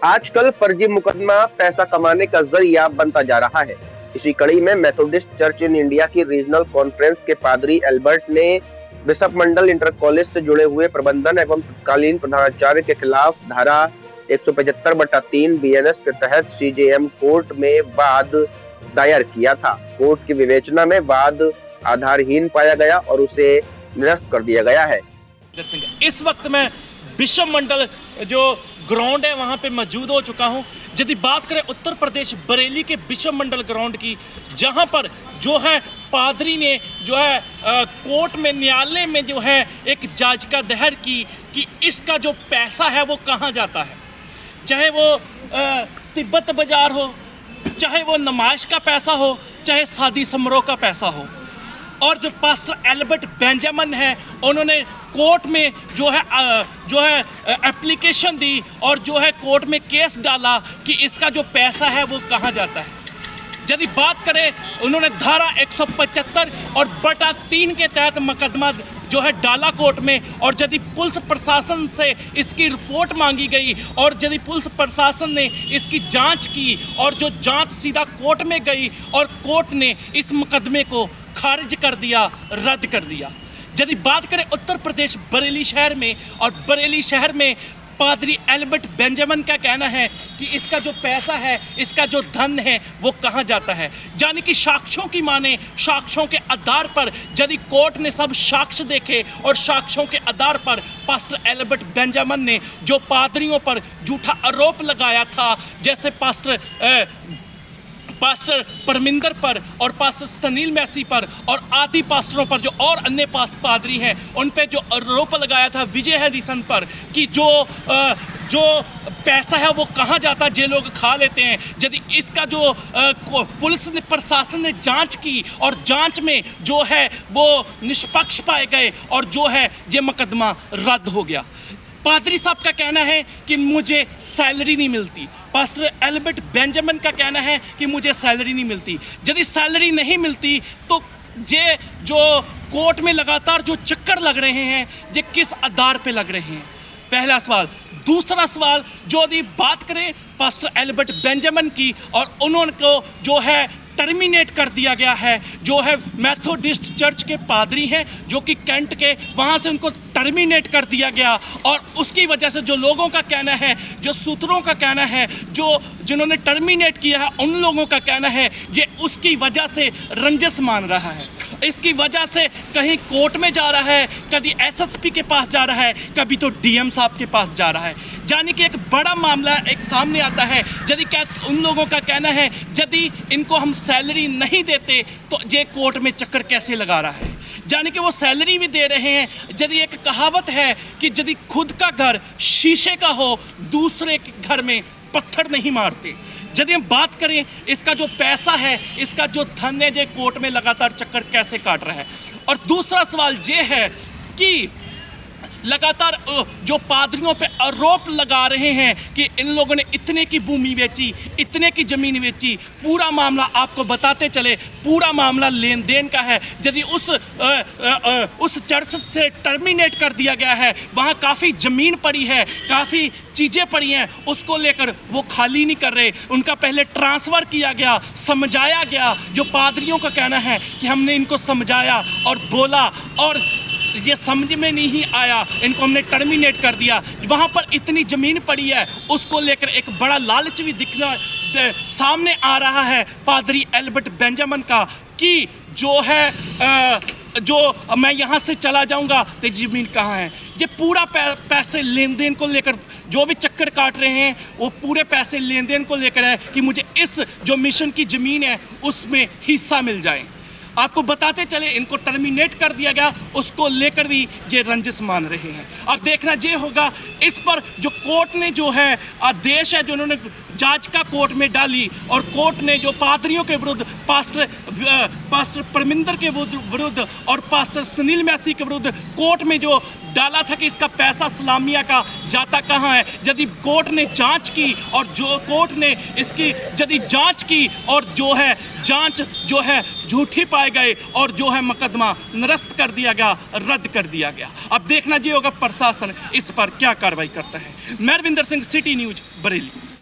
आजकल फर्जी मुकदमा पैसा कमाने का जरिया बनता जा रहा है। इसी कड़ी में मेथोडिस्ट चर्च इन इंडिया की रीजनल कॉन्फ्रेंस के पादरी एल्बर्ट ने बिशप मंडल इंटर कॉलेज से जुड़े हुए प्रबंधन एवं तत्कालीन प्रधानाचार्य के खिलाफ धारा 175/3 बीएनएस के तहत सीजेएम कोर्ट में वाद दायर किया था। कोर्ट की विवेचना में वाद आधारहीन पाया गया और उसे निरस्त कर दिया गया है। इस वक्त मैं बिशप मंडल जो ग्राउंड है वहाँ पे मौजूद हो चुका हूँ। यदि बात करें उत्तर प्रदेश बरेली के बिशप मंडल ग्राउंड की, जहाँ पर जो है पादरी ने जो है कोर्ट में न्यायालय में जो है एक याचिका दायर की कि इसका जो पैसा है वो कहाँ जाता है, चाहे वो तिब्बत बाजार हो, चाहे वो नमाज का पैसा हो, चाहे शादी समारोह का पैसा हो। और जो पास्टर एल्बर्ट बेंजामिन है, उन्होंने कोर्ट में जो है एप्लीकेशन दी और जो है कोर्ट में केस डाला कि इसका जो पैसा है वो कहाँ जाता है। यदि बात करें, उन्होंने धारा 175 और बटा 3 के तहत मुकदमा जो है डाला कोर्ट में। और यदि पुलिस प्रशासन से इसकी रिपोर्ट मांगी गई और यदि पुलिस प्रशासन ने इसकी जांच की और जो जांच सीधा कोर्ट में गई और कोर्ट ने इस मुकदमे को खारिज कर दिया, रद्द कर दिया। यदि बात करें उत्तर प्रदेश बरेली शहर में, और बरेली शहर में पादरी एल्बर्ट बेंजामिन का कहना है कि इसका जो पैसा है, इसका जो धन है वो कहाँ जाता है। यानी कि साक्ष्यों की माने, साक्ष्यों के आधार पर यदि कोर्ट ने सब साक्ष्य देखे और साक्ष्यों के आधार पर पास्टर एल्बर्ट बेंजामिन ने जो पादरियों पर झूठा आरोप लगाया था, जैसे पास्टर परमिंदर पर और पास्टर सनील मैसी पर और आदि पास्टरों पर, जो और अन्य पादरी हैं, उन पे जो आरोप लगाया था विजय हैरिसन पर कि जो पैसा है वो कहाँ जाता, जे लोग खा लेते हैं। यदि इसका जो पुलिस ने, प्रशासन ने जांच की और जांच में जो है वो निष्पक्ष पाए गए और जो है ये मुकदमा रद्द हो गया। पादरी साहब का कहना है कि मुझे सैलरी नहीं मिलती। पास्टर एल्बर्ट बेंजामिन का कहना है कि मुझे सैलरी नहीं मिलती। यदि सैलरी नहीं मिलती तो ये जो कोर्ट में लगातार जो चक्कर लग रहे हैं, ये किस आधार पे लग रहे हैं, पहला सवाल। दूसरा सवाल, जो यदि बात करें पास्टर एल्बर्ट बेंजामिन की, और उन्होंने को जो है टर्मिनेट कर दिया गया है। जो है मेथोडिस्ट चर्च के पादरी हैं जो कि कैंट के, वहाँ से उनको टर्मिनेट कर दिया गया। और उसकी वजह से जो लोगों का कहना है, जो सूत्रों का कहना है, जिन्होंने टर्मिनेट किया है, उन लोगों का कहना है ये उसकी वजह से रंजिश मान रहा है। इसकी वजह से कहीं कोर्ट में जा रहा है, कभी एसएसपी के पास जा रहा है, कभी तो डीएम साहब के पास जा रहा है। यानी कि एक बड़ा मामला एक सामने आता है। यदि उन लोगों का कहना है यदि इनको हम सैलरी नहीं देते तो ये कोर्ट में चक्कर कैसे लगा रहा है, यानी कि वो सैलरी भी दे रहे हैं। यदि एक कहावत है कि यदि खुद का घर शीशे का हो, दूसरे के घर में पत्थर नहीं मारते। यदि हम बात करें इसका जो पैसा है, इसका जो धन है, ये कोर्ट में लगातार चक्कर कैसे काट रहा है। और दूसरा सवाल ये है कि लगातार जो पादरियों पे आरोप लगा रहे हैं कि इन लोगों ने इतने की भूमि बेची, इतने की ज़मीन बेची। पूरा मामला आपको बताते चले, पूरा मामला लेन देन का है। यदि उस चर्च से टर्मिनेट कर दिया गया है, वहाँ काफ़ी ज़मीन पड़ी है, काफ़ी चीज़ें पड़ी हैं, उसको लेकर वो खाली नहीं कर रहे। उनका पहले ट्रांसफ़र किया गया, समझाया गया। जो पादरियों का कहना है कि हमने इनको समझाया और बोला और ये समझ में नहीं आया, इनको हमने टर्मिनेट कर दिया। वहाँ पर इतनी ज़मीन पड़ी है, उसको लेकर एक बड़ा लालच भी दिखना सामने आ रहा है पादरी एल्बर्ट बेंजामिन का कि जो है जो मैं यहाँ से चला जाऊँगा तो ज़मीन कहाँ है। ये पूरा पैसे लेन देन को लेकर जो भी चक्कर काट रहे हैं, वो पूरे पैसे लेन देन को लेकर है कि मुझे इस जो मिशन की ज़मीन है उसमें हिस्सा मिल जाए। आपको बताते चले, इनको टर्मिनेट कर दिया गया, उसको लेकर भी ये रंजिश मान रहे हैं। अब देखना ये होगा इस पर जो कोर्ट ने जो है आदेश है, जो उन्होंने याचिका कोर्ट में डाली और कोर्ट ने जो पादरियों के विरुद्ध, पास्टर परमिंदर के विरुद्ध और पास्टर सुनील मैसी के विरुद्ध कोर्ट में जो डाला था कि इसका पैसा सलामिया का जाता कहाँ है। यदि कोर्ट ने जांच की और जो कोर्ट ने इसकी यदि जांच की और जो है जांच जो है झूठी पाए गए और जो है मुकदमा निरस्त कर दिया गया, रद्द कर दिया गया। अब देखना ये होगा प्रशासन इस पर क्या कार्रवाई करता है। मैं रविंदर सिंह, सिटी न्यूज, बरेली।